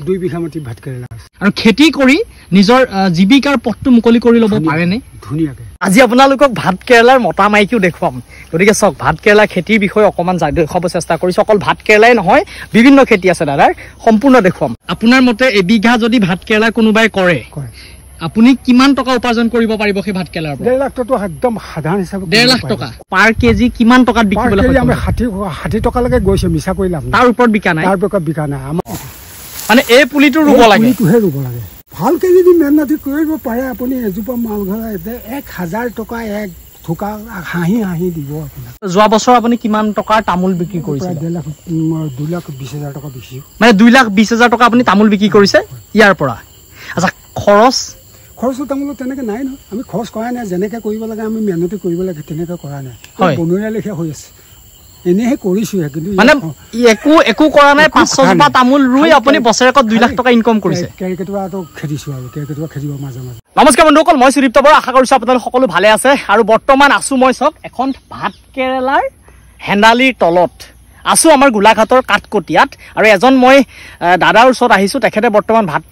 2 বিঘা মাটি ভাত কেৰেলা আছে আৰু খেতি কৰি নিজৰ জীৱিকাৰ পথটো মুকলি কৰি ল'ব পাৰেনে ধুনীয়াকৈ আজি আপোনালোকক ভাত কেৰেলাৰ মতা মাইকিও দেখুৱাম গতিকে চাওক ভাত কেৰেলা খেতিৰ বিষয়ে অকমান দেখুৱাব চেষ্টা কৰিছো অকল ভাত কেৰেলাই নহয় বিভিন্ন খেতি আছে দাদাৰ সম্পূৰ্ণ দেখুৱাম আপোনাৰ মতে এবিঘা যদি ভাত কেৰেলা কোনোবাই কৰে আপুনি কিমান টকা উপাৰ্জন কৰিব পাৰিব সেই ভাত কেৰেলাৰ পৰা 1.5 লাখ টকা একদম সাধাৰণ হিচাপে 1.5 লাখ টকা পাৰ কেজি কিমান টকাত বিকিবলৈ হয় আমি 60 টকালৈকে গৈছে মিছা কৰি লাভ তাৰ ওপৰত বিকা নাই তাৰ ওপৰত বিকা নাই মানে এই পুলিটো ৰুব লাগে পুলিটোহে ৰুব লাগে ভালকে যদি মেহনতি কৰিব পাৰে আপুনি এজোপা মালঘৰা 1000 টকা এক থোকা হাঁহি দিব আপোনাক যোৱা বছৰ আপুনি কিমান টকাৰ তামোল বিক্ৰী কৰিছে 2,20,000 টকা বিকিছো মানে 2,20,000 টকা আপুনি তামোল বিক্ৰী কৰিছে ইয়াৰ পৰা আচ্ছা খৰচ তামোল তেনেকে নাই নহয় আমি খৰচ কৰা নাই যেনেকে কৰিব লাগে আমি মেহনতি কৰিব লাগে তেনেকে কৰা নাই বনৰীয়া লেখীয়া হৈ আছে এনেহে কৰিছো কিন্তু মানে একো কৰা নাই 500 জোপা তামোল ৰুই আপুনি বছৰেকত 2 লাখ টকা ইনকাম কৰিছে কেৰকেটুৱাটো খেদিছো আৰু কেৰকেটুৱা খেদিব মাজে মাজে নমস্কাৰ বন্ধুসকল মই সুদীপ্ত বৰা আশা কৰিছো আপোনালোক সকলো ভালে আছে আৰু বৰ্তমান আছো মই চক এখন ভাত কেৰেলাৰ হেন্দালিৰ তলত আছো আমাৰ গোলাঘাটৰ কাটকটিয়াত আৰু এজন মই দাদাৰ ওচৰত আহিছো তেখেতে বৰ্তমান ভাত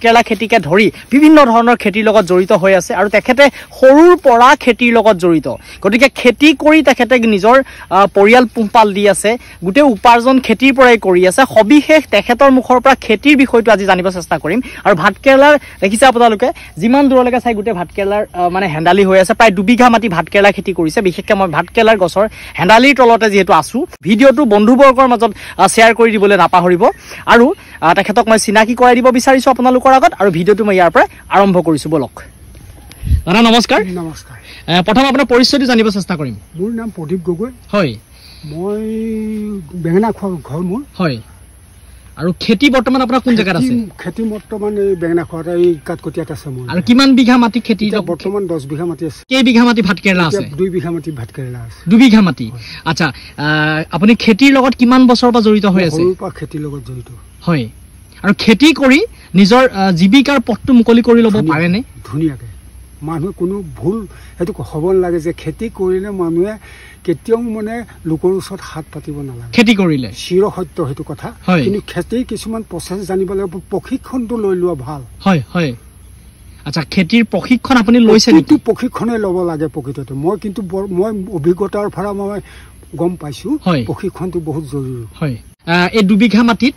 কেৰেলা খেতিকে ধৰি বিভিন্ন ধৰণৰ খেতিৰ লগত জড়িত হৈ আছে আৰু তেখেতে সৰুৰ পৰা খেতিৰ লগত জড়িত গতিকে খেতি কৰি তেখেতে নিজৰ পৰিয়াল পোহপাল দি আছে গোটেই উপাৰ্জন খেতিৰ পৰাই কৰি আছে সবিশেষ তেখেতৰ মুখৰ পৰা খেতিৰ বিষয়টো আজি জানিব চেষ্টা কৰিম আৰু ভাত কেৰেলাৰ দেখিছে আপোনালোকে যিমান দূৰলৈকে চাই গোটেই ভাত কেৰেলাৰ মানে হেন্দালি হৈ আছে প্ৰায় 2 বিঘা মাটি ভাত কেৰেলা খেতি কৰিছে বিশেষকৈ মই ভাত কেৰেলাৰ গছৰ হেন্দালিৰ তলতে যিহেতু আছো ভিডিঅ'টো বন্ধুবৰ্গৰ মাজত শ্বেয়াৰ কৰি দিবলৈ নাপাহৰিব আৰু তেখেতক মই চিনাকি কৰাই দিব বিচাৰিছো আপোনালোকৰ আগত আৰু ভিডিঅ'টো মই ইয়াৰ পৰা আৰম্ভ কৰিছো বলক দাদা নমস্কাৰ নমস্কাৰ প্ৰথম আপোনাৰ পৰিচয়টো জানিব চেষ্টা কৰিম মোৰ নাম প্ৰদীপ গগৈ হয় মই বেঙেনা খোৱা ঘৰ মোৰ হয় আৰু খেতি বৰ্তমান আপোনাৰ কোন জায়গাত আছে খেতি বৰ্তমান এই বেঙেনা খোৱা এই কাটকটিয়াত আছে মোৰ আৰু কিমান বিঘা মাটি খেতি বৰ্তমান 10 বিঘা মাটি আছে কেই বিঘা মাটি ভাত কেৰেলা আছে 2 বিঘা মাটি ভাত কেৰেলা আছে 2 বিঘা মাটি আচ্ছা আপুনি খেতিৰ লগত কিমান বছৰৰ পৰা জড়িত হৈ আছে সৰুৰ পৰা খেতিৰ লগত জড়িত হয় আৰু খেতি কৰি নিজৰ জীৱিকাৰ পথটো মুকলি কৰি ল'ব পাৰেনে ধুনীয়াকৈ মানুহে কোনো ভুল সেইটো হ'ব নালাগে যে খেতি কৰিলে মানুহে কেতিয়াও মানে লোকৰ ওচৰত হাত পাতিব নালাগে খেতি কৰিলে চিৰ সত্য সেইটো কথা কিন্তু খেতিৰ কিছুমান প্ৰচেছ জানিব লাগিব প্ৰশিক্ষণটো লৈ লোৱা ভাল হয় হয় আচ্ছা খেতিৰ প্ৰশিক্ষণ আপুনি লৈছে নেকি প্ৰশিক্ষণে ল'ব লাগে প্ৰকৃততে মই কিন্তু মই অভিজ্ঞতাৰ পৰা মই গম পাইছো প্ৰশিক্ষণটো বহুত জৰুৰী হয় এই 2 বিঘা মাটিত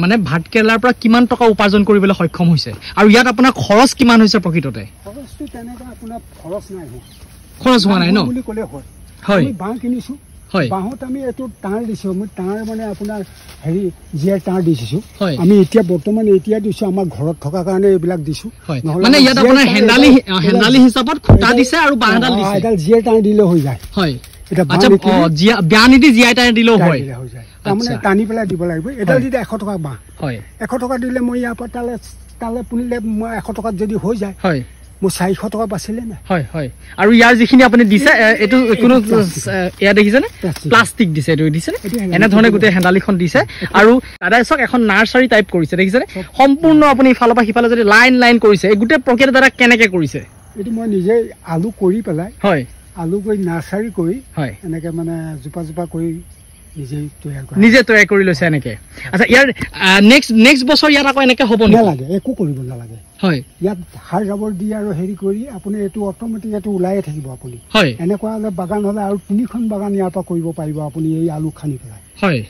মানে ভাত কেৰেলাৰ পৰা কিমান টকা উপাৰ্জন কৰিবলৈ সক্ষম হৈছে আৰু ইয়াত আপোনাৰ খৰচ কিমান হৈছে প্ৰকৃততে খৰচটো তেনেকৈ আপোনাৰ খৰচ হোৱা নাই ন বুলি ক'লে হয় বাঁহ কিনিছো বাঁহত আমি এইটো তাঁৰ দিছো মই তাঁৰ মানে আপোনাৰ হেৰি জিয়াৰ তাঁৰ দিছো আমি এতিয়া বৰ্তমান দিছো আমাৰ ঘৰত থকা কাৰণে এইবিলাক দিছো মানে ইয়াত আপোনাৰ হেন্দালি হিচাপত খুঁটা দিছে আৰু বাঁহডাল দিছে এডাল জিয়াৰ তাঁৰ দিলে হৈ যায় হয় আচ্ছা বিয়া নিদি জিয়াই তাঁৰ দিলেও হয় তাৰমানে টানি পেলাই দিব লাগিব এডাল যদি 100 টকা বাঁহ 100 টকা দিলে মই ইয়াৰ পৰা তালে পুনিলে মই 100 টকাত যদি হৈ যায় মোৰ 400 টকা বাচিলে না হয় হয় আৰু ইয়াৰ যিখিনি আপুনি দিছে এটো কোনো এয়া দেখিছেনে প্লাষ্টিক দিছে এটো দিছে এনে ধৰণে গোটেই হেন্দালিখন দিছে আৰু দাদাই চক এখন নাৰ্সাৰী টাইপ কৰিছে দেখিছেনে সম্পূৰ্ণ আপুনি ইফালৰ পৰা সিফালে যদি লাইন কৰিছে এই গোটেই প্ৰক্ৰিয়া দাদা কেনেকৈ কৰিছে এটো মই নিজে আলু কৰি পেলাই হয় আলু কৰি নাৰ্সাৰী কৰি হয় এনেকে মানে জোপা কৰি নিজে তৈয়াৰ কৰি লৈছে এনেকে আচ্ছা ইয়াৰ নেক্সট বছৰ ইয়াত আকৌ এনেকে হ'ব নালাগে একো কৰিব নালাগে হয় ইয়াত সাৰ জাবৰ দি আৰু হেৰি কৰি আপুনি এইটো অট'মেটিক এইটো ওলাইয়ে থাকিব আপুনি হয় এনেকুৱা হ'লে বাগান হ'লে আৰু 3খন বাগান ইয়াৰ পৰা কৰিব পাৰিব আপুনি এই আলু খানি পেলাই হয়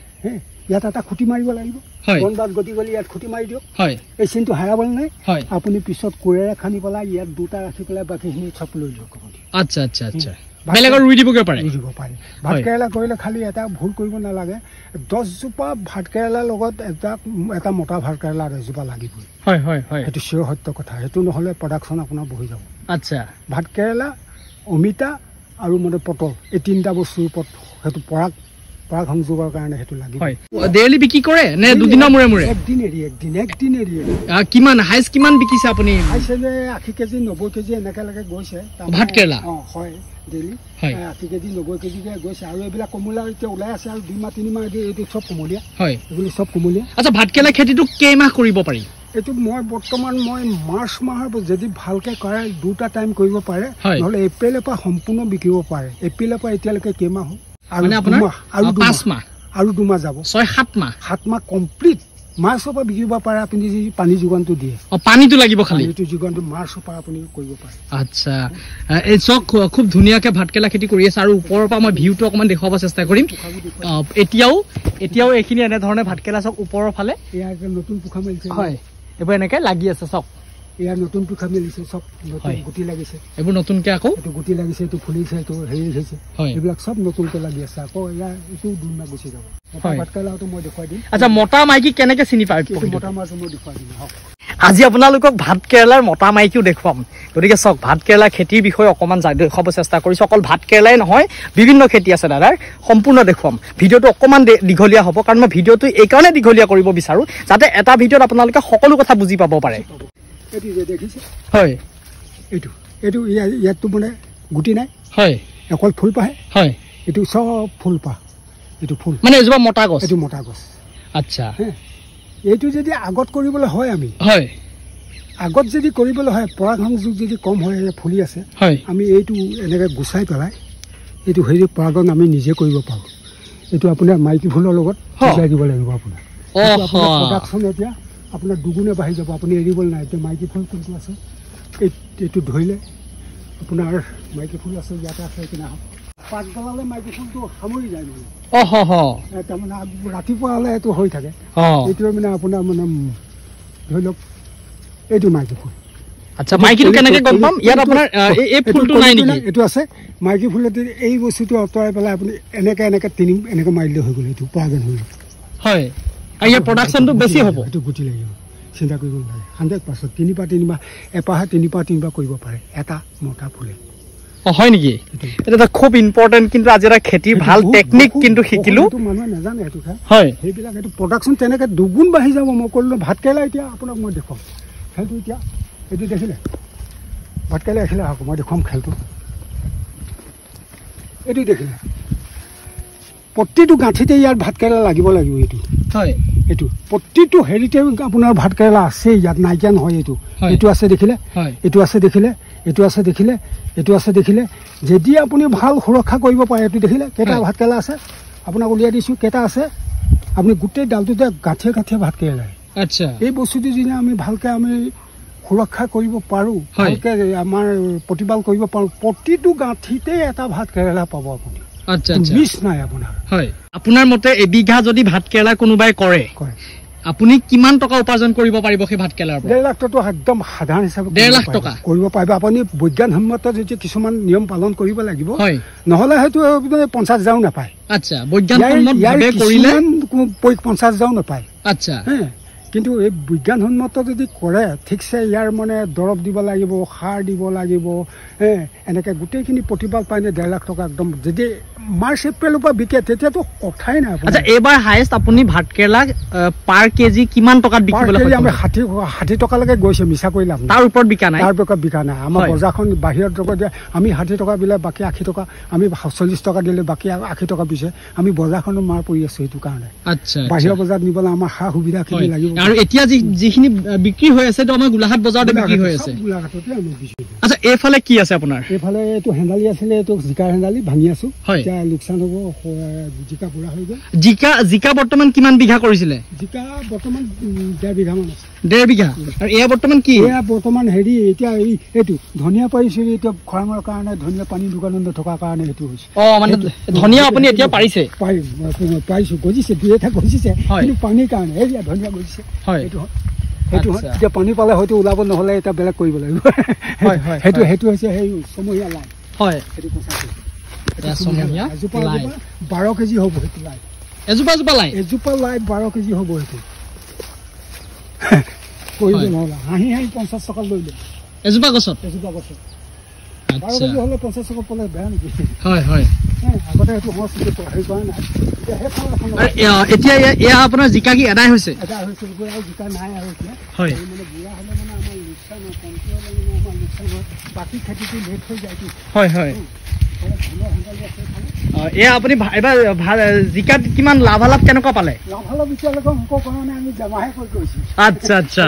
ইয়াত এটা খুঁটি মাৰিব লাগিব বনবাদ গতি গ'লে ইয়াত খুঁটি মাৰি দিয়ক হয় এই চিনটো হেৰাবলৈ নাই আপুনি পিছত কোৰেৰে খানি পেলাই ইয়াত 2টা ৰাখি পেলাই বাকীখিনি চব লৈ দিয়ক আচ্ছা আচ্ছা আচ্ছা বেলেগৰ ৰুই দিবগৈ পাৰে ভাত কেৰেলা কৰিলে খালি এটা ভুল কৰিব নালাগে 10 জোপা ভাত কেৰেলাৰ লগত এটা মোটা ভাত কেৰেলা 10 জোপা লাগিবই হয় হয় হয় সেইটো চিৰ সত্য কথা সেইটো নহ'লে প্ৰডাকশ্যন আপোনাৰ বহি যাব আচ্ছা ভাত কেৰেলা অমিতা আৰু মানে পটল এই 3টা বস্তুৰ ওপৰত সেইটো পৰাগ সংযোগৰ কাৰণে সেইটো লাগিব ডেইলি বিক্ৰী কৰে নে দুদিনৰ মূৰে মূৰে একদিন এৰি কিমান হাইছ কিমান বিকিছে আপুনি হাইছে যে 80 কেজি 90 কেজি এনেকে লাগে গৈছে ভাত কেৰেলা হয় ডেইলি 80 কেজি 90 কেজিকে গৈছে আৰু এইবিলাক কমলা এতিয়া ওলাই আছে আৰু 2 মাহ 3 মাহ এইটো চব কমলীয়া হয় এইবিলাক চব কমলীয়া আচ্ছা ভাত কেৰেলা খেতিটো কেইমাহ কৰিব পাৰি এইটো মই বৰ্তমান মাৰ্চ মাহৰ যদি ভালকে কৰে 2টা টাইম কৰিব পাৰে নহ'লে এপ্ৰিলৰ পৰা সম্পূৰ্ণ বিকিব পাৰে এপ্ৰিলৰ পৰা এতিয়ালৈকে কেইমাহ মানে আপোনাৰ আৰু 5 মাহ আৰু 2 মাহ যাব 6-7 মাহ 7 মাহ কমপ্লিট মাৰ্চৰ পৰা বিকিব পাৰে আপুনি যদি পানী যোগানটো দিয়ে পানীটো লাগিব খালি এইটো যোগানটো মাৰ্চৰ পৰা আপুনি কৰিব পাৰে আচ্ছা এই চক খুব ধুনীয়াকৈ ভাতকেৰেলা খেতি কৰি আছে আৰু ওপৰৰ পৰা মই ভিউটো অকণমান দেখুৱাব চেষ্টা কৰিম এতিয়াও এইখিনি এনেধৰণে ভাতকেৰেলা চক ওপৰৰ ফালে এয়া নতুন পোখা মেলিছে হয় এইবোৰ এনেকৈ লাগি আছে চক এয়া নতুন পোখা মেলিছে চব নতুন গুটি লাগিছে এইবোৰ নতুনকৈ আকৌ এইটো গুটি লাগিছে এইটো ফুলিছে এইটো হেৰি হৈছে এইবিলাক চব নতুনকৈ লাগি আছে আকৌ এয়া এইটো দুদিনমান গুচি যাব ভাতকেৰেলাটো মই দেখুৱাই দিম আচ্ছা মতা মাইকী কেনেকৈ চিনি পায় মতা মাছটো মই দেখুৱাই দিম আজি আপোনালোকক ভাতকেৰেলাৰ মতা মাইকীও দেখুৱাম গতিকে চাওক ভাতকেৰেলা খেতিৰ বিষয়ে অকণমান দেখুৱাব চেষ্টা কৰিছোঁ অকল ভাতকেৰেলাই নহয় বিভিন্ন খেতি আছে দাদাৰ সম্পূৰ্ণ দেখুৱাম ভিডিঅ'টো অকণমান দীঘলীয়া হ'ব কাৰণ মই ভিডিঅ'টো এইকাৰণে দীঘলীয়া কৰিব বিচাৰোঁ যাতে এটা ভিডিঅ'ত আপোনালোকে সকলো কথা বুজি পাব পাৰে এইটো যে দেখিছে হয় এইটো ইয়াততো মানে গুটি নাই হয় অকল ফুল পাহে হয় এইটো চব ফুল পাহ এইটো ফুল মানে এজোপা মতা গছ এইটো মতা গছ আচ্ছা এইটো যদি আগত কৰিবলৈ হয় আমি হয় আগত যদি কৰিবলৈ হয় পৰাগ সংযোগ যদি কম হয় ফুলি আছে হয় আমি এইটো এনেকৈ গুচাই পেলাই এইটো হেৰি পৰাগন আমি নিজে কৰিব পাৰোঁ এইটো আপোনাৰ মাইকী ফুলৰ লগত গুচাই দিব লাগিব আপোনাৰ প্ৰডাকশ্যন এতিয়া আপোনাৰ দুগুণে বাঢ়ি যাব আপুনি এৰিবলৈ নাই এতিয়া মাইকী ফুল কোনটো আছে এইটো ধৰিলে আপোনাৰ মাইকী ফুল আছে ইয়াতে আছে কিনা পাত গলালে মাইকী ফুলটো সামৰি যায় মানে তাৰমানে ৰাতিপুৱা হ'লে এইটো হৈ থাকে এইটোৱে মানে আপোনাৰ মানে ধৰি লওক এইটো মাইকী ফুল আচ্ছা মাইকীটো কেনেকৈ গম পাম ইয়াত আপোনাৰ এই ফুলটো নাই নেকি এইটো আছে মাইকী ফুলতে এই বস্তুটো আঁতৰাই পেলাই আপুনি এনেকৈ এনেকৈ মাৰিলে হৈ গ'ল এইটো পৰাগন হৈ গ'ল হয় আৰু ইয়াৰ প্ৰডাকশ্যনটো বেছি হ'ব এইটো গুটি লাগিব চিন্তা কৰিব নালাগে 100% 3 এপাহে 3 কৰিব পাৰে এটা মতা ফুলে হয় নেকি এটা খুব ইম্পৰ্টেণ্ট কিন্তু আজি এটা খেতিৰ ভাল টেকনিক কিন্তু শিকিলোঁ মানুহে নাজানে এইটো হয় সেইবিলাক এইটো প্ৰডাকশ্যন তেনেকৈ দুগুণ বাঢ়ি যাব মই ক'লোঁ ভাতকেৰেলা এতিয়া আপোনাক মই দেখুৱাম খেলটো এতিয়া এইটো দেখিলে ভাতকেৰেলা দেখিলে আহক মই দেখুৱাম খেলটো এইটো দেখিলে প্ৰতিটো গাঁঠিতে ইয়াত ভাতকেৰেলা লাগিব এইটো হয় এইটো প্ৰতিটো হেৰিতে আপোনাৰ ভাতকেৰেলা আছে ইয়াত নাইকিয়া নহয় এইটো আছে দেখিলে এইটো আছে দেখিলে এইটো আছে দেখিলে এইটো আছে দেখিলে যদি আপুনি ভাল সুৰক্ষা কৰিব পাৰে এইটো দেখিলে কেইটা ভাতকেৰেলা আছে আপোনাক উলিয়াই দিছোঁ কেইটা আছে আপুনি গোটেই ডালটোতে গাঁঠিয়ে ভাতকেৰেলা আচ্ছা এই বস্তুটো যদি আমি ভালকৈ আমি সুৰক্ষা কৰিব পাৰোঁ ভালকৈ আমাৰ প্ৰতিপাল কৰিব পাৰোঁ প্ৰতিটো গাঁঠিতে এটা ভাতকেৰেলা পাব আপুনি আচ্ছা মিছ নাই আপোনাৰ হয় আপোনাৰ মতে এবিঘা যদি ভাতকেৰেলা কোনোবাই কৰে আপুনি কিমান টকা উপাৰ্জন কৰিব পাৰিব সেই ভাতকেৰেলাৰ পৰা 1.5 লাখ টকা একদম সাধাৰণ হিচাপে 1.5 লাখ টকা কৰিব পাৰিব আপুনি বৈজ্ঞানসন্মত যদি কিছুমান নিয়ম পালন কৰিব লাগিব নহ'লে হয়তো 50,000 নাপায় আচ্ছা বৈজ্ঞানসন্মতভাৱে কৰিলে 50,000 নাপায় আচ্ছা কিন্তু এই বিজ্ঞানসন্মত যদি কৰে ঠিকছে ইয়াৰ মানে দৰৱ দিব লাগিব সাৰ দিব লাগিব এনেকৈ গোটেইখিনি প্ৰতিপাল পাই 1.5 লাখ টকা একদম যদি মাৰ্চ এপ্ৰিলৰ পৰা বিকে তেতিয়াতো কথাই নাই আচ্ছা এইবাৰ হায়েষ্ট আপুনি ভাতকেৰেলা পাৰ কেজি কিমান টকাত বিকিবলৈ আমি 60 টকালৈকে গৈছে মিছা কৰি লাভ তাৰ ওপৰত বিকা নাই আমাৰ বজাৰখন বাহিৰত যদি আমি 60 টকা দিলে বাকী 80 টকা আমি 40 টকা দিলে বাকী 80 টকা পিছে আমি বজাৰখনত মাৰ পৰি আছো সেইটো কাৰণে আচ্ছা বাহিৰৰ বজাৰত নিবলৈ আমাৰ সা সুবিধাখিনি লাগিব আৰু এতিয়া যিখিনি বিক্ৰী হৈ আছে তো আমাৰ গোলাঘাট বজাৰতে বিক্ৰী হৈ আছে গোলাঘাটতে আমি দিছোঁ আচ্ছা এইফালে কি আছে আপোনাৰ এইফালে এইটো হেন্দালি আছিলে এইটো জিকা হেন্দালি ভাঙি আছো এতিয়া লোকচান হ'ব জিকা পুৰা হৈ গ'ল জিকা বৰ্তমান কিমান বিঘা কৰিছিলে জিকা বৰ্তমান 1.5 বিঘা মান আছে 1.5 বিঘা আৰু এয়া বৰ্তমান কি এয়া বৰ্তমান হেৰি এতিয়া এইটো ধনিয়া পাৰিছোঁ এতিয়া খৰাঙৰ কাৰণে ধনিয়া পানী দোকানত নথকাৰ কাৰণে সেইটো হৈছে মানে ধনিয়া আপুনি এতিয়া পাৰিছে পাৰিছোঁ গজিছে দুই এটা গজিছে কিন্তু পানীৰ কাৰণে এয়া ধনিয়া গজিছে সেইটো এতিয়া পানী পালে হয়তো ওলাব নহ'লে এতিয়া বেলেগ কৰিব লাগিব সেইটো হৈছে সেই ছমহীয়া লাই সেইটো এজোপা 12 কেজি হ'ব সেইটো লাই এজোপা লাই 12 কেজি হ'ব সেইটো কৰিব নহ'লে হাঁহি 50 টকা লৈ লয় এজোপা গছত 12 কেজি হ'লে 50 টকা পালে বেয়া নেকি আগতে সেইটো হেৰি কৰা নাই এতিয়া এয়া আপোনাৰ জিকা কি এদাই হৈছে জিকা নাই আৰু এতিয়া মানে বুঢ়া হ'লে মানে আমাৰ লোকচান হয় কমকৈ হ'লে মানে আমাৰ লোকচান হয় বাকী খেতিটো লেট হৈ যায় এয়া আপুনি এবাৰ জিকাত কিমান লাভালাভ কেনেকুৱা পালে লাভালাভ এতিয়ালৈকে অংক কৰা নাই আমি জমাহে কৰি গৈছোঁ আচ্ছা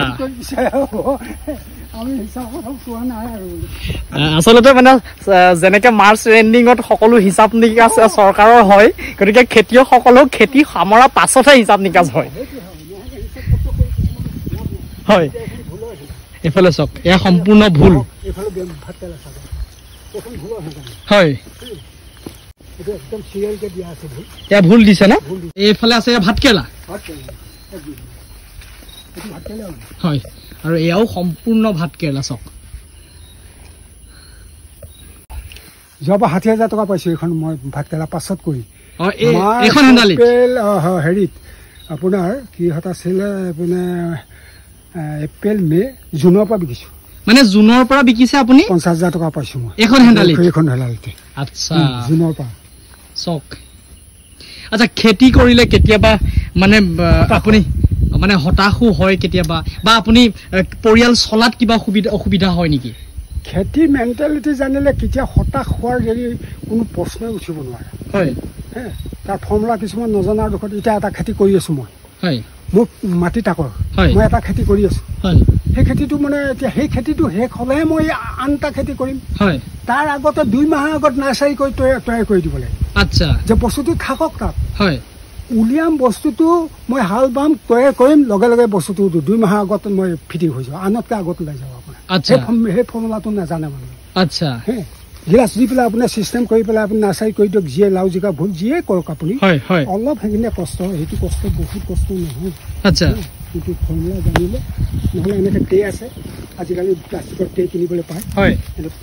আমি হিচাপত পোৱা নাই আৰু আচলতে মানে যেনেকে মাৰ্চ এণ্ডিঙত সকলো হিচাপ নিকাচ চৰকাৰৰ হয় গতিকে খেতিয়কসকলেও খেতি সামৰা পাছতহে হিচাপ নিকাচ হয় হয় এফালে চাওক এয়া সম্পূৰ্ণ ভুল এইফালে ভাতকেৰেলা চাব এখন ভুলৰ হেঁচা হয় এইটো একদম চিৰিয়েলকে দিয়া আছে ভুল এয়া ভুল দিছে না এইফালে আছে ভাতকেৰেলা এইটো ভাতকেৰেলা হয় আৰু এয়াও সম্পূৰ্ণ ভাতকেৰেলা চাওক যোৱাবাৰ ৬০,০০০ টকা পাইছোঁ এইখন মই ভাতকেৰেলা পাছত কৰি এইখন হেন্দালি হেৰিত আপোনাৰ কি হত আছিলে আপোনাৰ এপ্ৰিল মে জুনৰ পৰা বিকিছোঁ মানে জুনৰ পৰা বিকিছে আপুনি ৫০,০০০ টকা পাইছোঁ মই এইখন হেন্দালি আচ্ছা জুনৰ পৰা চাওক আচ্ছা খেতি কৰিলে কেতিয়াবা মানে আপুনি মানে হতাশো হয় কেতিয়াবা বা আপুনি পৰিয়াল চলাত কিবা অসুবিধা হয় নেকি খেতি মেণ্টেলিটি জানিলে কেতিয়া হতাশ হোৱাৰ যদি কোনো প্ৰশ্নই উঠিব নোৱাৰে হয় তাৰ ফৰ্মুলা কিছুমান নজনাৰ দুখত এতিয়া এটা খেতি কৰি আছোঁ মই হয় মোক মাটি তাকৰ মই এটা খেতি কৰি আছোঁ সেই খেতিটো মানে এতিয়া সেই খেতিটো শেষ হ'লেহে মই আন এটা খেতি কৰিম হয় তাৰ আগতে ২ মাহৰ আগত নাৰ্চাৰী কৰি তৈয়াৰ কৰি দিব লাগে আচ্ছা যে বস্তুটো থাকক তাত হয় উলিয়াম বস্তুটো মই হাল বাম তৈয়াৰ কৰিম লগে লগে বস্তুটো ২ মাহৰ আগত মই ফিটিং হৈ যাওঁ আনতকৈ আগত ওলাই যাব আপোনাৰ সেই ফৰ্মুলাটো নাজানে মানুহে আচ্ছা গিলাচ দি পেলাই আপোনাৰ চিষ্টেম কৰি পেলাই আপুনি নাৰ্চাৰী কৰি দিয়ক যিয়ে লাও জিকা ভোল যিয়ে কৰক আপুনি অলপ সেইখিনি কষ্ট হয় সেইটো কষ্ট বহুত কষ্ট নহয় আচ্ছা কিন্তু ফৰ্মুলা জানিলে নহ'লে এনেকৈ ট্ৰে আছে আজিকালি প্লাষ্টিকৰ ট্ৰে কিনিবলৈ পায়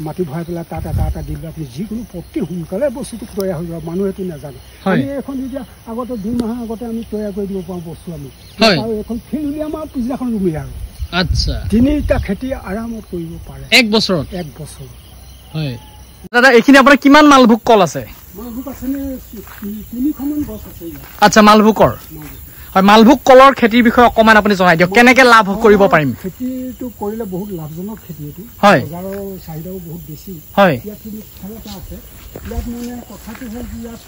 মাটি ভৰাই পেলাই তাত এটা দিলে আপুনি যিকোনো অতি সোনকালে বস্তুটো তৈয়াৰ হৈ যাব মানুহে এইটো নাজানে আমি এখন এতিয়া আগতে ২ মাহৰ আগতে আমি তৈয়াৰ কৰি দিব পাৰোঁ বস্তু আমি আৰু এখন ফিল্ড উলিয়াম আৰু পিছদিনাখন ৰুমি আৰু আচ্ছা ৩টা খেতি আৰামত কৰিব পাৰে 1 বছৰত হয় দাদা এইখিনি আপোনাৰ কিমান মালভোগ কল আছে মালভোগ আছে নে ৩খনমান গছ আছে আচ্ছা মালভোগৰ হয় মালভোগ কলৰ খেতিৰ বিষয়ে অকণমান আপুনি জনাই দিয়ক কেনেকৈ লাভ কৰিব পাৰিম খেতিটো কৰিলে বহুত লাভজনক খেতি এইটো বজাৰৰ চাহিদাও বহুত বেছি হয় ইয়াত কিন্তু খেল এটা আছে ইয়াত মানে কথাটো হ'ল যে ইয়াত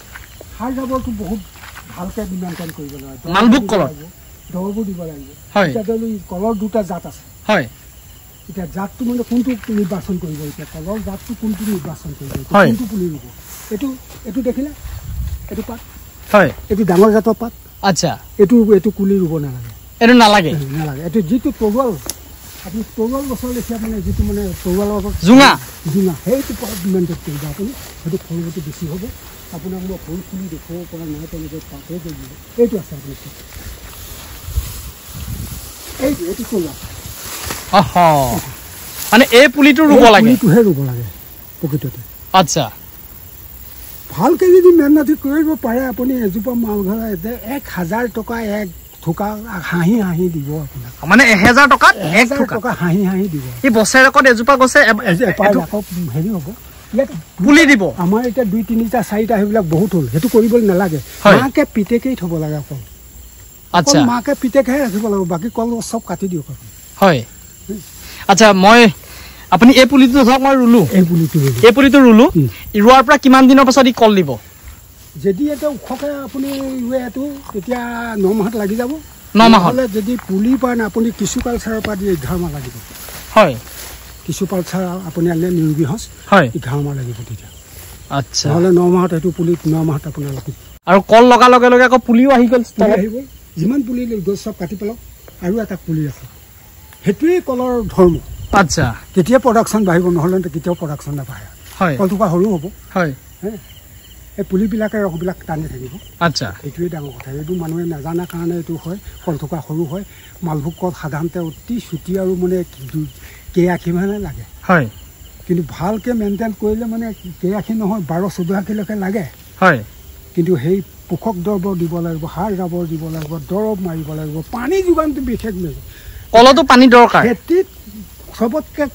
সাৰ জাবৰটো বহুত ভালকৈ নিয়ন্ত্ৰণ কৰিব লাগে মালভোগ কলত দৰবোৰ দিব লাগিব হয় কলৰ ২টা জাত আছে হয় এতিয়া জাতটো মানে কোনটো নিৰ্বাচন কৰিব এতিয়া কলৰ জাতটো কোনটো নিৰ্বাচন কৰিব কোনটো পুলি ৰুব এইটো দেখিলে এইটো পাত হয় এইটো ডাঙৰ জাতৰ পাত আচ্ছা এইটো কুলি ৰুব নালাগে এইটো যিটো তৰুৱাল আপুনি তৰুৱাল গছৰ লেখীয়া মানে যিটো মানে তৰুৱালৰ জোঙা সেইটো মেইনটেইন কৰিব আপুনি সেইটো ফলটো বেছি হ'ব আপোনাক মই ফুল ফুলি দেখুৱাব পৰা নাই তেনেকৈ পাতে কৰিব এইটো আছে আপুনি এইটো তৰুৱাল মানে এই পুলিটো ৰুব লাগে পুলিটোহে ৰুব লাগে প্ৰকৃততে আচ্ছা ভালকৈ যদি মেহনতি কৰিব পাৰে আপুনি এজোপা মালঘৰ ১,০০০ টকা এক থোকা হাঁহি হাঁহি দিব আপোনাক মানে ১,০০০ টকাত ১ টকা হাঁহি হাঁহি দিব এই বছৰেকত এজোপা গছে হেৰি হ'ব ইয়াত পুলি দিব আমাৰ এতিয়া ২, ৩টা ৪টা সেইবিলাক বহুত হ'ল সেইটো কৰিবলৈ নালাগে মাকে পিতেকেই থ'ব লাগে অকল আচ্ছা মাকে পিতেকহে ৰাখিব লাগিব বাকী কল চব কাটি দিয়ক আপুনি হয় আচ্ছা আপুনি এই পুলিটো ধৰক মই ৰুলো এই পুলিটো ৰুলো ৰোৱাৰ পৰা কিমান দিনৰ পাছত ই কল দিব যদি এটা ওখকৈ আপুনি ৰুৱে এইটো তেতিয়া ৯ মাহত লাগি যাব ৯ মাহত যদি পুলি পায় না আপুনি কিছু কালচাৰৰ পৰা দি ১১ মাহ লাগিব হয় কিছু কালচাৰ আপুনি আনিলে নিৰোগী সঁচ হয় ১১ মাহ লাগিব তেতিয়া আচ্ছা নহ'লে ৯ মাহত এইটো পুলি ৯ মাহত আপোনাৰ লাগিব আৰু কল লগাৰ লগে লগে আকৌ পুলিও আহি গ'ল আহিব যিমান পুলি গছ চব কাটি পেলাওক আৰু এটা পুলি ৰাখক সেইটোৱেই কলৰ ধৰ্ম আচ্ছা কেতিয়া প্ৰডাকশ্যন বাঢ়িব নহ'লে কেতিয়াও প্ৰডাকশ্যন নাবাঢ়ে হয় কলথোকা সৰু হ'ব হয় এই পুলিবিলাকে ৰসবিলাক টানি থাকিব আচ্ছা এইটোৱেই ডাঙৰ কথা এইটো মানুহে নাজানাৰ কাৰণে এইটো হয় কলথোকা সৰু হয় মালভোগ কল সাধাৰণতে অতি চুটি আৰু মানে কেইআশী মানে লাগে হয় কিন্তু ভালকৈ মেইনটেইন কৰিলে মানে কেইআশী নহয় ১২-১৪ আশীলৈকে লাগে হয় কিন্তু সেই পোষক দ্ৰব্য দিব লাগিব সাৰ জাবৰ দিব লাগিব দৰৱ মাৰিব লাগিব পানী যোগানটো বিশেষ নাই কলতো পানী দৰকাৰ খেতিত চবতকৈ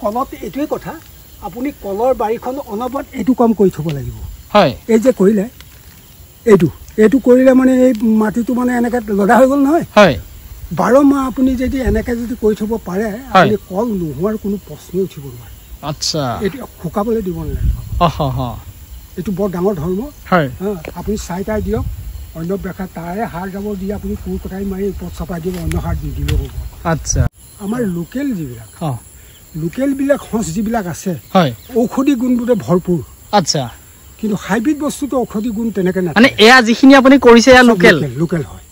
কলত এইটোৱেই কথা আপুনি কলৰ বাৰীখন অনবৰত এইটো কাম কৰি থ'ব লাগিব হয় এই যে কৰিলে এইটো কৰিলে মানে এই মাটিটো মানে এনেকৈ লদা হৈ গ'ল নহয় হয় ১২ মাহ আপুনি যদি এনেকৈ যদি কৰি থ'ব পাৰে আপুনি কল নোহোৱাৰ কোনো প্ৰশ্নই উঠিব নোৱাৰে আচ্ছা এইটো শুকাবলৈ দিব নালাগিব এইটো বৰ ডাঙৰ ধৰ্ম হয় আপুনি চাই দিয়ক অন্য বেকা তাৰে সাৰ জাবৰ দি আপুনি কোৰ কটাই মাৰি ওপৰত চপাই দিব অন্য সাৰ দি দিলেও হ'ব আচ্ছা আমাৰ লোকেলবিলাক সঁচ যিবিলাক আছে ঔষধি গুণবোৰে ভৰপূৰ আচ্ছা কিন্তু হাইব্ৰিড বস্তুটো ঔষধি গুণ তেনেকৈ নাই মানে এয়া যিখিনি আপুনি কৰিছে এয়া লোকেল হয়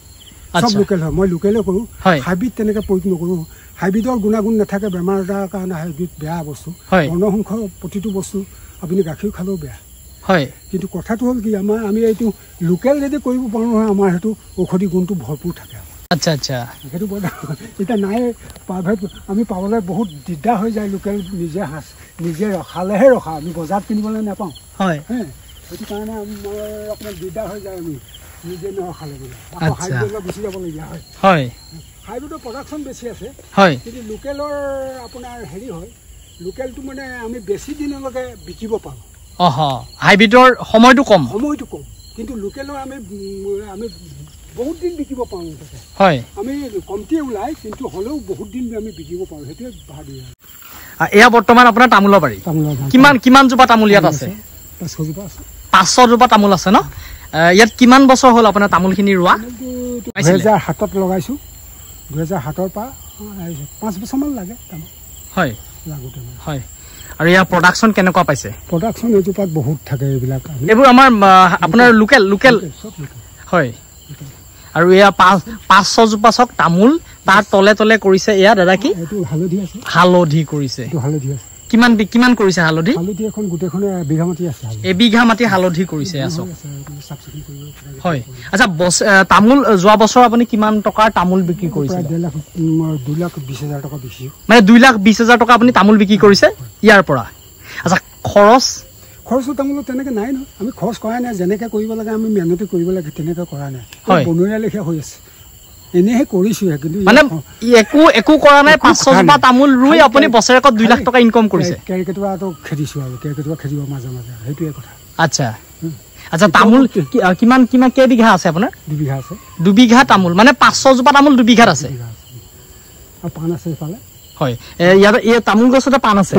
চব লোকেল হয় মই লোকেলে কৰোঁ হাইব্ৰিড তেনেকৈ প্ৰয়োগ নকৰোঁ হাইব্ৰিডৰ গুণাগুণ নাথাকে, বেমাৰ আজাৰৰ কাৰণে হাইব্ৰিড বেয়া বস্তু। হয়। বৰ্ণসংকৰ প্ৰতিটো বস্তু আপুনি গাখীৰ খালেও বেয়া। হয়। কিন্তু কথাটো হ'ল কি, আমি এইটো লোকেল যদি কৰিব পাৰোঁ নহয়, আমাৰ সেইটো ঔষধি গুণটো ভৰপূৰ থাকে। আচ্ছা আচ্ছা। সেইটো এতিয়া নাই, প্ৰাইভেট আমি পাবলৈ বহুত দিগদাৰ হৈ যায়। লোকেল নিজে ৰখালেহে ৰখা, আমি বজাৰত কিনিবলৈ নাপাওঁ। হয়। সেইটো কাৰণে আমাৰ অকণমান দিগদাৰ হৈ যায়, আমি নিজে নৰখালে বোলে আকৌ হাইব্ৰিডলৈ গুচি যাবলগীয়া হয়। হয়। হাইব্ৰিডৰ প্ৰডাকশ্যন বেছি আছে। হয়। কিন্তু লোকেলৰ আপোনাৰ হেৰি হয়, লোকেলটো মানে আমি বেছি দিনলৈকে বিকিব পাৰোঁ। হাইব্ৰিডৰ সময়টো কম। কিন্তু লোকেলৰ আমি বহুত দিন বিকিব পাৰোঁ। হয়। আমি কমতিয়ে ওলাই, কিন্তু হ'লেও বহুত দিন আমি বিকিব পাৰোঁ, সেইটোৱে ভাবি। এয়া বৰ্তমান আপোনাৰ তামোলৰ বাৰী। কিমান জোপা তামোল ইয়াত আছে? 500 জোপা তামোল আছে ন? ইয়াত কিমান বছৰ হ'ল আপোনাৰ তামোলখিনি ৰোৱা? 2007ত লগাইছোঁ। 2007ৰ পৰা 5 বছৰমান লাগে তামোল। হয় লাগোতে। হয়। আৰু ইয়াৰ প্ৰডাকশ্যন কেনেকুৱা পাইছে? প্ৰডাকশ্যন এইজোপাত বহুত থাকে। এইবোৰ আমাৰ আপোনাৰ লোকেল। হয়। আৰু এয়া 500 জোপা চক তামোল, তাৰ তলে তলে কৰিছে এয়া দাদা কি? হালধি কৰিছে। কিমান কৰিছে হালধি? এখন গোটেইখনে এবিঘা মাটি আছে। এবিঘা মাটি হালধি কৰিছে। হয়। আচ্ছা, তামোল যোৱা বছৰ আপুনি কিমান টকাৰ তামোল বিক্ৰী কৰিছে? 2,20,000 টকা বেছি। মানে 2,20,000 টকা আপুনি তামোল বিক্ৰী কৰিছে ইয়াৰ পৰা। আচ্ছা, খৰচো তামোলত তেনেকে নাই নহয়। আমি খৰচ কৰাই নাই, যেনেকে কৰিব লাগে আমি মেহনতি কৰিব লাগে, তেনেকে কৰা নাই। বনৰীয়া লেখীয়া হৈ আছে, এনেহে কৰিছোহে। কিন্তু মানে একো কৰা নাই। 500 জোপা তামোল ৰুই আপুনি বছৰেকত 2 লাখ টকা ইনকম কৰিছে। কেৰকেটুৱাটো খেদিছো আৰু কেৰকেটুৱা খেদিব মাজে মাজে, সেইটোৱে কথা। আচ্ছা আচ্ছা। তামোল কিমান কেইবিঘা আছে আপোনাৰ? 2 বিঘা আছে। 2 বিঘা তামোল, মানে 500 জোপা তামোল 2 বিঘাত আছে। আৰু পাণ আছে এইফালে। হয়। ইয়াত তামোল গছতে পাণ আছে।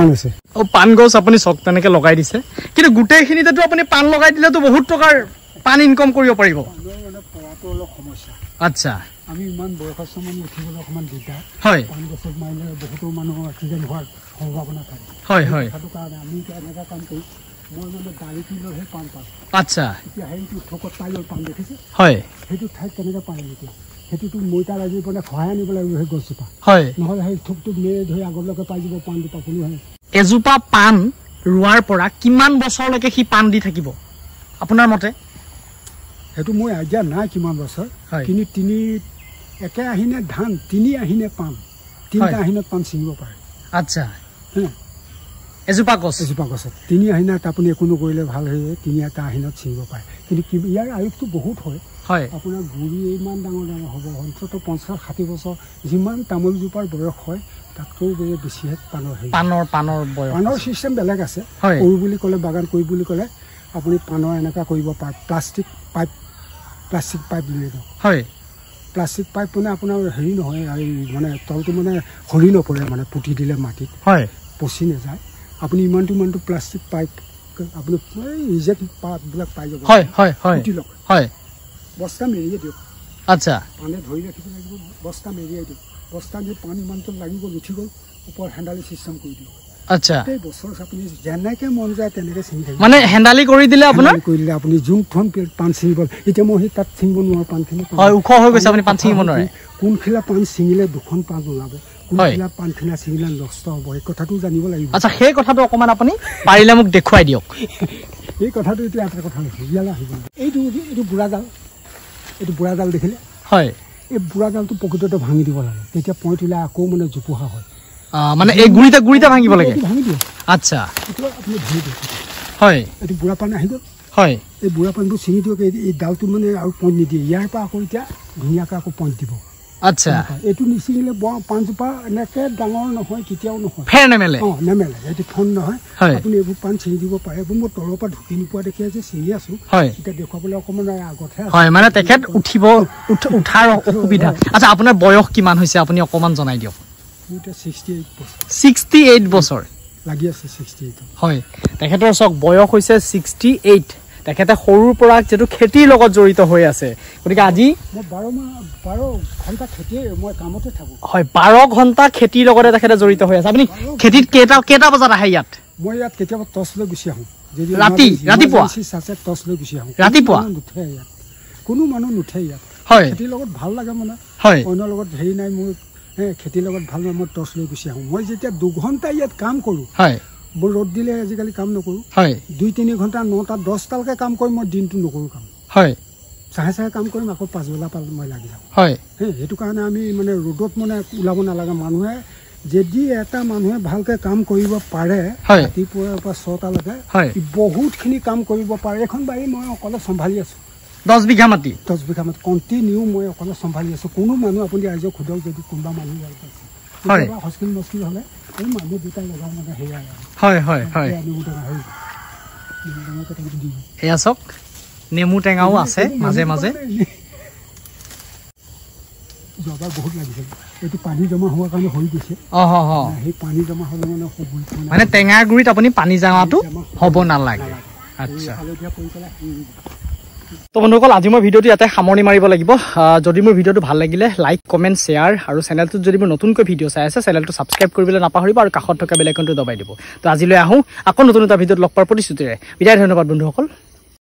পাণ গছ আপুনি চক তেনেকে লগাই দিছে। কিন্তু গোটেইখিনিতেতো আপুনি পাণ লগাই দিলেতো বহুত টকাৰ পাণ ইনকম কৰিব পাৰিব। আচ্ছা। আমি ইমান বয়সস্থ মানুহ উঠিবলৈ অকণমান দিগদাৰ। হয়। পাণ গছত মাৰিলে বহুতো মানুহৰ এক্সিডেণ্ট হোৱাৰ সম্ভাৱনা থাকে। হয় হয়। সেইটো কাৰণে আমি এতিয়া এনেকুৱা কাম কৰি মই মানে দাড়ি কিলোহে পাণ পাওঁ। আচ্ছা। এতিয়া সেইটো থোকত পাই গ'ল পাণ, দেখিছে? হয়। সেইটো ঠাইত কেনেকৈ পায় এতিয়া? সেইটোতো মৈতা লাগি পেলাই সহায় আনিব লাগিব সেই গছজোপা। হয়। নহ'লে সেই থোকটোক মেৰে ধৰি আগলৈকে পাই যাব পাণজোপা কোনো হয়। এজোপা পাণ ৰোৱাৰ পৰা কিমান বছৰলৈকে সি পাণ দি থাকিব আপোনাৰ মতে? সেইটো মোৰ আইডিয়া নাই কিমান বছৰ। কিন্তু একে আহিনে ধান, 3 আহিনে পাণ, 3টা আহিনত পাণ ছিঙিব পাৰে। আচ্ছা। এজোপা গছত 3 আহিনত আপুনি একো নকৰিলে ভাল হৈ 3টা আহিনত ছিঙিব পাৰে। কিন্তু ইয়াৰ আয়ুসটো বহুত হয়। আপোনাৰ গুৰি ইমান ডাঙৰ হ'ব, অন্ততঃ 50-60 বছৰ যিমান তামোলজোপাৰ বয়স হয় তাতকৈ বেছিহে পাণৰ বয়স। পাণৰ চিষ্টেম বেলেগ আছে। কৰো বুলি ক'লে, বাগান কৰি বুলি ক'লে আপুনি পাণৰ এনেকুৱা কৰিব পাৰে। প্লাষ্টিক পাইপ বুলি কওঁ। হয়। প্লাষ্টিক পাইপ মানে আপোনাৰ হেৰি নহয়, মানে তলটো মানে সৰি নপৰে, মানে পুতি দিলে মাটিত পচি নাযায়। আপুনি ইমানটো প্লাষ্টিক পাইপ আপুনি ৰিজেক্ট পাইপবিলাক পাই যাব। পুতি লওক। বস্তা মেৰিয়ে দিয়ক। আচ্ছা। পানে ধৰি ৰাখিব লাগিব, বস্তা মেৰিয়াই দিয়ক। বস্তা দি পাণ ইমানটো লাগি গ'ল, উঠি গ'ল, ওপৰত হেণ্ডালি চিষ্টেম কৰি দিয়ক। আচ্ছা। বছৰ আপুনি যেনেকে মন যায় তেনেকে ছিঙি থাকিব। মানে হেণ্ডালি কৰি দিলে আপুনি যোনখন পাণ ছিঙিব। এতিয়া মই তাত ছিঙিব নোৱাৰো পাণখিনি। ওখ হৈ গৈছে, আপুনি পাণ ছিঙিব নোৱাৰে। কোনখিলা পাণ ছিঙিলে 2খন পাণ ওলাব, কোনখিলা পাণখিলা ছিঙিলে নষ্ট হ'ব, এই কথাটো জানিব লাগিব। আচ্ছা, সেই কথাটো অকণমান আপুনি পাৰিলে মোক দেখুৱাই দিয়ক। এই কথাটো এতিয়া এটা কথা হৈছে, ইয়ালৈ আহিব। এইটো বুঢ়া জাল দেখিলে? হয়। এই বুঢ়া জালটো প্ৰকৃততে ভাঙি দিব লাগে, তেতিয়া পইণ্ট ওলাই আকৌ মানে জোপোহা হয়। মানে এই গুৰিতে ভাঙিব লাগে। ভাঙি দিয়ক। আচ্ছা। এইটো আপুনি ভাঙি দিয়ক। হয়। এইটো বুঢ়া পাণ আহি গ'ল। হয়। এই বুঢ়া পাণবোৰ ছিঙি দিয়ক। এই ডালটো মানে আৰু পইণ্ট নিদিয়ে, ইয়াৰ পৰা আকৌ এতিয়া ধুনীয়াকৈ আকৌ পইণ্ট দিব। আচ্ছা। এইটো নিছিঙিলে পাণজোপা এনেকৈ ডাঙৰ নহয়, কেতিয়াও নহয়। ফেৰ নেমেলে? নেমেলে। এইটো ফোন নহয়। আপুনি এইবোৰ পাণ ছিঙি দিব পাৰে। এইবোৰ মই তলৰ পৰা ঢুকি নোপোৱা দেখি যে ছিঙি আছো। এতিয়া দেখুৱাবলৈ অকণমান আগতহে। হয়, মানে তেখেত উঠাৰ অসুবিধা। আচ্ছা, আপোনাৰ বয়স কিমান হৈছে আপুনি অকণমান জনাই দিয়ক। 68 বছৰ লাগি আছে। 68। হয়, তেখেতৰ চাওক বয়স হৈছে 68। তেখেতে সৰুৰ পৰা যিটো খেতিৰ লগত জড়িত হৈ আছে, গতিকে আজি 12 ঘণ্টা মই কামতে থাকোঁ। হয়, 12 ঘণ্টা খেতিৰ লগতে তেখেতে জড়িত হৈ আছে। আপুনি খেতিত কেইটা বজাত আহে ইয়াত? মই ইয়াত কেতিয়াবা টৰ্চ লৈ গুচি আহোঁ। ৰাতিপুৱা টৰ্চ লৈ গুচি আহোঁ। ৰাতিপুৱা নুঠে ইয়াত, কোনো মানুহ নুঠে ইয়াত। হয়, খেতিৰ লগত ভাল লাগে মানে। হয়, অন্যৰ লগত হেৰি নাই মোৰ, খেতিৰ লগত ভাল মই টৰ্চ লৈ গুচি আহোঁ মই যেতিয়া 2 ঘণ্টা ইয়াত কাম কৰোঁ হয় মই ৰ'দ দিলে আজিকালি কাম নকৰোঁ হয় 2-3 ঘণ্টা 9টা 10টালৈকে কাম কৰি মই দিনটো নকৰোঁ কাম হয় চাহে কাম কৰিম আকৌ 5 বেলা পাল মই লাগি যাওঁ হয় সেইটো কাৰণে আমি মানে ৰ'দত মানে ওলাব নালাগে মানুহে যদি এটা মানুহে ভালকে কাম কৰিব পাৰে ৰাতিপুৱাৰ পৰা 6টালৈকে বহুতখিনি কাম কৰিব পাৰে এখন বাৰী মই অকলে চম্ভালি আছোঁ 10 বিঘা মাটি কণ্টিনিউ মই অকলে চম্ভালি আছোঁ কোনো মানুহ আপুনি ৰাইজক সোধক যদি কোনোবা মানুহ ইয়াত আছে হস্কিল মস্কিল হ'লে এই মানুহ দুটা লগাওঁ মানে সেয়াই এয়া চাওক নেমু টেঙাও আছে মাজে মাজে জবা বহুত লাগিছে এইটো পানী জমা হোৱাৰ কাৰণে হৈ গৈছে সেই পানী জমা হ'লে মানে টেঙাৰ গুৰিত আপুনি পানী জমাটো হ'ব নালাগে আচ্ছা তো বন্ধুসকল আজি মই ভিডিঅ'টো ইয়াতে সামৰণি মাৰিব লাগিব যদি মোৰ ভিডিঅ'টো ভাল লাগিলে লাইক কমেণ্ট শ্বেয়াৰ আৰু চেনেলটোত যদি মোৰ নতুনকৈ ভিডিঅ' চাই আছে চেনেলটো ছাবস্ক্ৰাইব কৰিবলৈ নাপাহৰিব আৰু কাষত থকা বেল আইকনটো দবাই দিব তো আজিলৈ আহোঁ আকৌ নতুন এটা ভিডিঅ'ত লগ পোৱাৰ প্ৰতিশ্ৰুতিৰে বিদায় ধন্যবাদ বন্ধুসকল